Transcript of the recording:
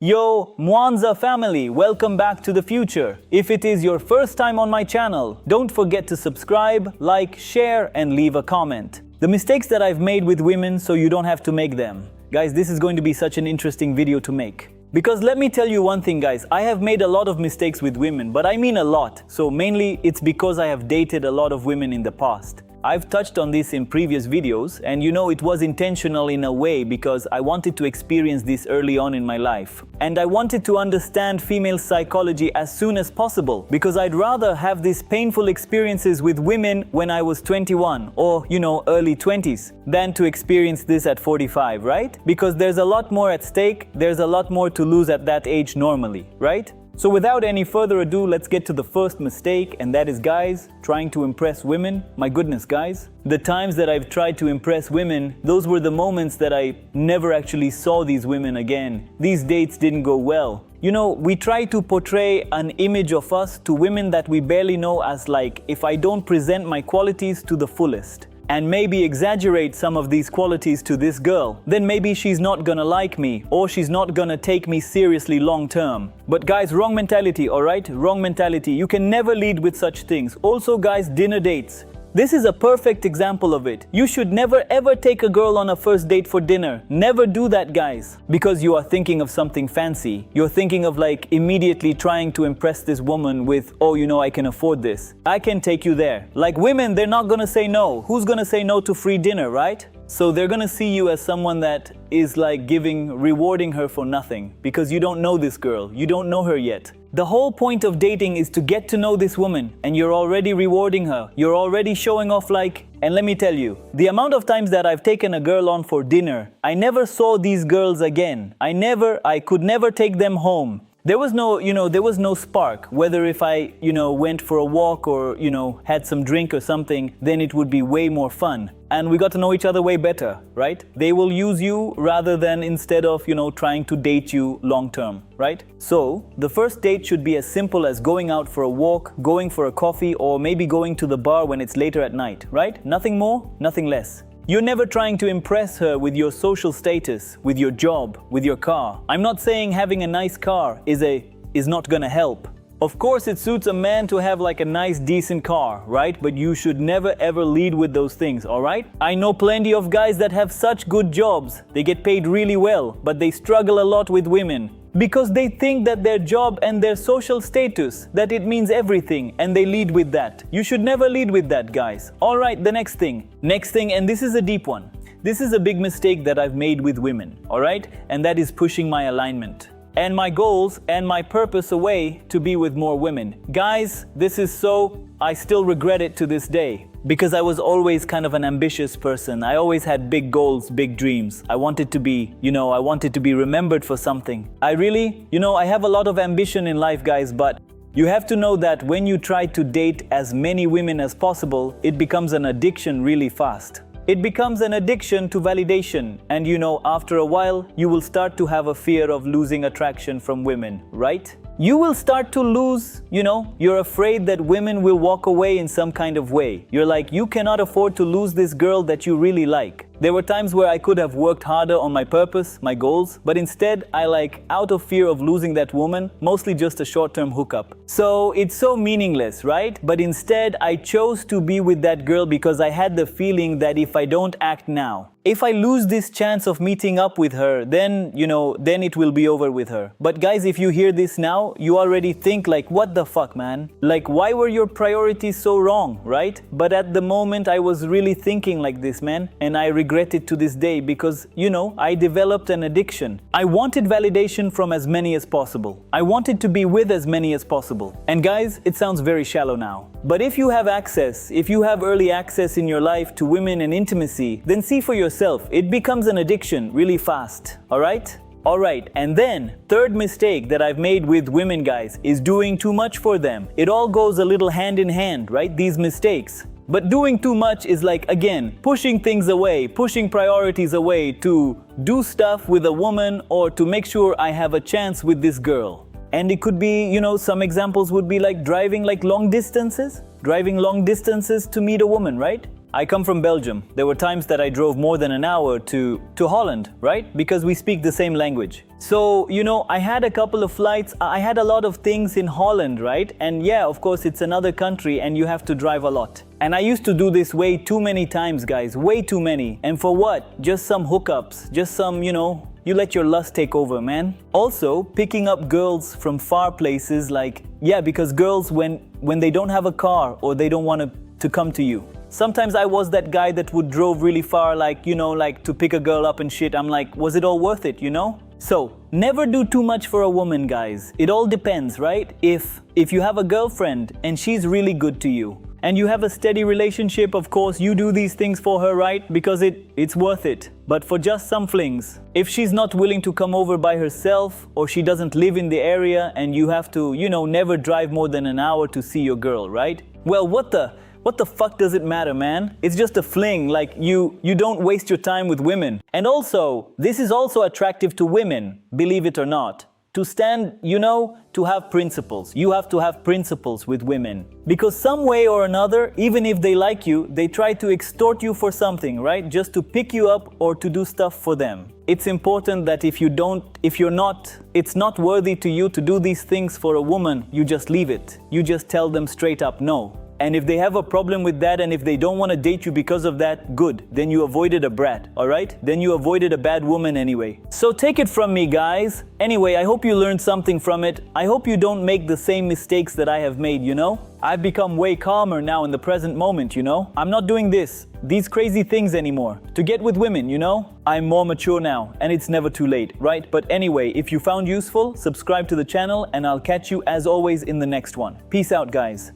Yo, Mwanza family, welcome back to the future. If it is your first time on my channel, don't forget to subscribe, like, share, and leave a comment. The mistakes that I've made with women so you don't have to make them. Guys, this is going to be such an interesting video to make. Because let me tell you one thing, guys, I have made a lot of mistakes with women, but I mean a lot. So mainly it's because I have dated a lot of women in the past. I've touched on this in previous videos, and it was intentional in a way because I wanted to experience this early on in my life. And I wanted to understand female psychology as soon as possible because I'd rather have these painful experiences with women when I was 21 or, early 20s than to experience this at 45, right? Because there's a lot more at stake, there's a lot more to lose at that age normally, right? So without any further ado, let's get to the first mistake, and that is, guys, trying to impress women. My goodness, guys. The times that I've tried to impress women, those were the moments that I never actually saw these women again. These dates didn't go well. We try to portray an image of us to women that we barely know as like, if I don't present my qualities to the fullest, and maybe exaggerate some of these qualities to this girl, then maybe she's not gonna like me, or she's not gonna take me seriously long term. But guys, wrong mentality, alright? Wrong mentality. You can never lead with such things. Also guys, dinner dates. This is a perfect example of it. You should never ever take a girl on a first date for dinner. Never do that, guys. Because you are thinking of something fancy. You're thinking of like immediately trying to impress this woman with, oh, I can afford this. I can take you there. Like women, they're not gonna say no. Who's gonna say no to free dinner, right? So they're gonna see you as someone that is like rewarding her for nothing. Because you don't know this girl. You don't know her yet. The whole point of dating is to get to know this woman, and you're already rewarding her. You're already showing off and let me tell you, the amount of times that I've taken a girl on for dinner, I never saw these girls again. I could never take them home. There was no spark. Whether if I, went for a walk or, had some drink or something, then it would be way more fun. And we got to know each other way better, right? They will use you rather than instead of, trying to date you long term, right? So the first date should be as simple as going out for a walk, going for a coffee, or maybe going to the bar when it's later at night, right? Nothing more, nothing less. You're never trying to impress her with your social status, with your job, with your car. I'm not saying having a nice car is not gonna help. Of course, it suits a man to have like a nice, decent car, right? But you should never ever lead with those things, alright? I know plenty of guys that have such good jobs. They get paid really well, but they struggle a lot with women. Because they think that their job and their social status, that it means everything, and they lead with that. You should never lead with that, guys. Alright, the next thing, and this is a deep one. This is a big mistake that I've made with women, alright? And that is pushing my alignment and my goals and my purpose away to be with more women. Guys, I still regret it to this day. Because I was always kind of an ambitious person. I always had big goals, big dreams. I wanted to be remembered for something. I have a lot of ambition in life, guys, but you have to know that when you try to date as many women as possible, it becomes an addiction really fast. It becomes an addiction to validation, and after a while, you will start to have a fear of losing attraction from women, right? You will start to lose, you're afraid that women will walk away in some kind of way. You're like, you cannot afford to lose this girl that you really like. There were times where I could have worked harder on my purpose, my goals, but instead out of fear of losing that woman, mostly just a short-term hookup. So it's so meaningless, right? But instead I chose to be with that girl because I had the feeling that if I don't act now, if I lose this chance of meeting up with her, then it will be over with her. But guys, if you hear this now, you already think like, what the fuck, man? Like, why were your priorities so wrong, right? But at the moment, I was really thinking like this, man. And I regret it to this day because, I developed an addiction. I wanted validation from as many as possible. I wanted to be with as many as possible. And guys, it sounds very shallow now. But if you have early access in your life to women and intimacy, then see for yourself. It becomes an addiction really fast, alright? Alright, and then, third mistake that I've made with women, guys, is doing too much for them. It all goes a little hand in hand, right? These mistakes. But doing too much is like, again, pushing things away, pushing priorities away to do stuff with a woman or to make sure I have a chance with this girl. And it could be, some examples would be like driving long distances to meet a woman, right? I come from Belgium. There were times that I drove more than an hour to Holland, right? Because we speak the same language. So, I had a couple of flights. I had a lot of things in Holland, right? And yeah, of course, it's another country and you have to drive a lot. And I used to do this way too many times, guys. Way too many. And for what? Just some hookups. Just some, you let your lust take over, man. Also, picking up girls from far places because girls, when they don't have a car or they don't want to come to you. Sometimes I was that guy that would drove really far, to pick a girl up and shit. I'm like, was it all worth it, So, never do too much for a woman, guys. It all depends, right? If you have a girlfriend and she's really good to you, and you have a steady relationship, of course, you do these things for her, right? Because it's worth it. But for just some flings, if she's not willing to come over by herself, or she doesn't live in the area, and you have to, never drive more than an hour to see your girl, right? Well, what the fuck does it matter, man? It's just a fling. You don't waste your time with women. And also, this is also attractive to women, believe it or not. To stand, to have principles. You have to have principles with women. Because some way or another, even if they like you, they try to extort you for something, right? Just to pick you up or to do stuff for them. It's important that it's not worthy to you to do these things for a woman, you just leave it. You just tell them straight up no. And if they have a problem with that and if they don't want to date you because of that, good. Then you avoided a brat, alright? Then you avoided a bad woman anyway. So take it from me, guys. Anyway, I hope you learned something from it. I hope you don't make the same mistakes that I have made, I've become way calmer now in the present moment, I'm not doing these crazy things anymore to get with women, I'm more mature now and it's never too late, right? But anyway, if you found useful, subscribe to the channel and I'll catch you as always in the next one. Peace out, guys.